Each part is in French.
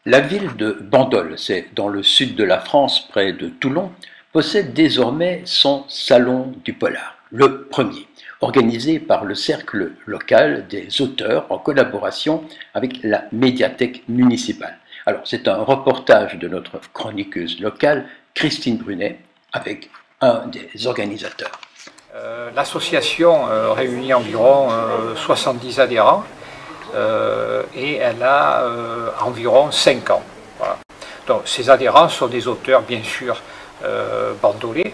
La ville de Bandol, c'est dans le sud de la France, près de Toulon, possède désormais son Salon du Polar, le premier, organisé par le cercle local des auteurs en collaboration avec la médiathèque municipale. Alors, c'est un reportage de notre chroniqueuse locale, Christine Brunet, avec un des organisateurs. L'association réunit environ 70 adhérents et elle a environ 5 ans. Voilà. Donc, ces adhérents sont des auteurs bien sûr bandolais,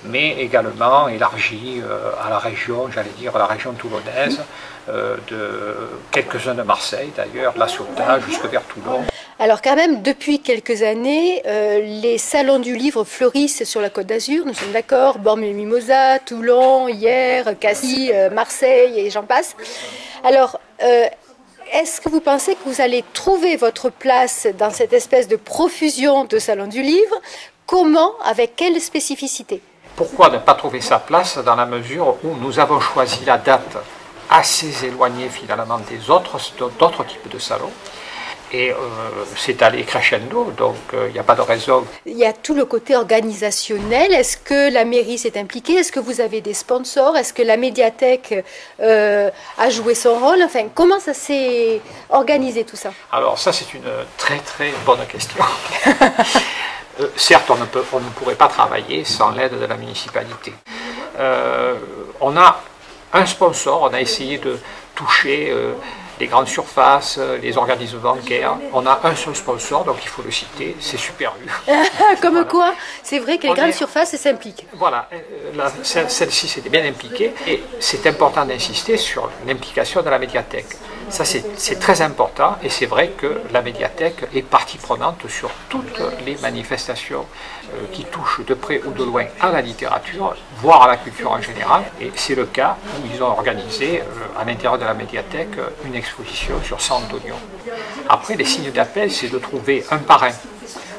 mais également élargis à la région, j'allais dire la région toulonnaise, de quelques-uns de Marseille d'ailleurs, de la Ciotat jusque vers Toulon. Alors quand même, depuis quelques années, les salons du livre fleurissent sur la Côte d'Azur, nous sommes d'accord, Bormes-les-Mimosas, Toulon, Hyères, Cassis, Marseille et j'en passe. Alors, est-ce que vous pensez que vous allez trouver votre place dans cette espèce de profusion de salons du livre? Comment? Avec quelle spécificité? Pourquoi ne pas trouver sa place dans la mesure où nous avons choisi la date assez éloignée finalement d'autres types de salons? Et c'est allé crescendo, donc il n'y a pas de raison. Il y a tout le côté organisationnel. Est-ce que la mairie s'est impliquée? Est-ce que vous avez des sponsors? Est-ce que la médiathèque a joué son rôle? Enfin, comment ça s'est organisé tout ça? Alors ça, c'est une très très bonne question. Certes, on ne pourrait pas travailler sans l'aide de la municipalité. On a un sponsor, on a essayé de toucher les grandes surfaces, les organismes bancaires. On a un seul sponsor, donc il faut le citer, c'est Super U. Comme voilà. Quoi? C'est vrai que les grandes surfaces s'impliquent. Voilà, celle-ci s'était bien impliquée et c'est important d'insister sur l'implication de la médiathèque. Ça c'est très important et c'est vrai que la médiathèque est partie prenante sur toutes les manifestations qui touchent de près ou de loin à la littérature, voire à la culture en général. Et c'est le cas où ils ont organisé à l'intérieur de la médiathèque une exposition sur Sang d'oignon. Après, les signes d'appel, c'est de trouver un parrain.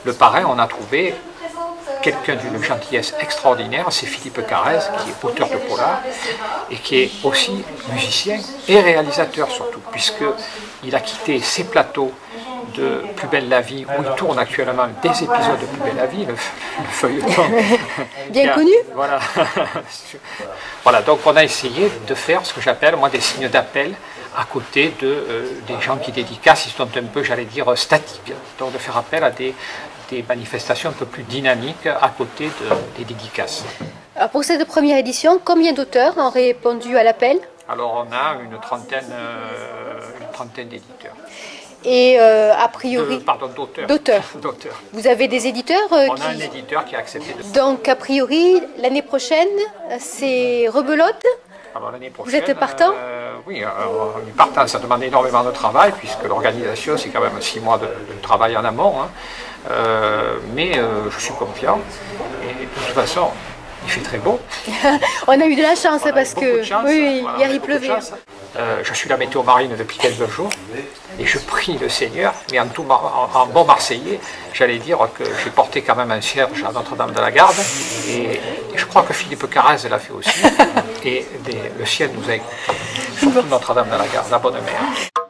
Le parrain, on a trouvé quelqu'un d'une gentillesse extraordinaire, c'est Philippe Carrez, qui est auteur de polar et qui est aussi musicien et réalisateur surtout, puisqu'il a quitté ses plateaux de Plus belle la vie, où il tourne actuellement des épisodes de Plus belle la vie, le feuilleton. Bien connu. Voilà. Voilà, donc on a essayé de faire ce que j'appelle, moi, des signes d'appel à côté des gens qui dédicacent, ils sont un peu, j'allais dire, statiques. Donc de faire appel à des manifestations un peu plus dynamiques à côté des dédicaces. Alors pour cette première édition, combien d'auteurs ont répondu à l'appel? Alors on a une trentaine d'éditeurs. Et a priori... d'auteurs. Vous avez des éditeurs On a un éditeur qui a accepté de... Donc a priori, l'année prochaine, c'est rebelote? Alors l'année prochaine... Vous êtes partant? Oui, on est partant. Ça demande énormément de travail, puisque l'organisation, c'est quand même 6 mois de travail en amont. Hein. Mais je suis confiant. Et de toute façon, il fait très beau. On a eu de la chance, voilà, parce que chance, oui, voilà, hier il pleuvait. Je suis la météo marine depuis quelques jours et je prie le Seigneur, mais en bon Marseillais, j'allais dire que j'ai porté quand même un cierge à Notre-Dame de la Garde et je crois que Philippe Carrez l'a fait aussi et le ciel nous a écoutés, surtout Notre-Dame de la Garde, la bonne mère.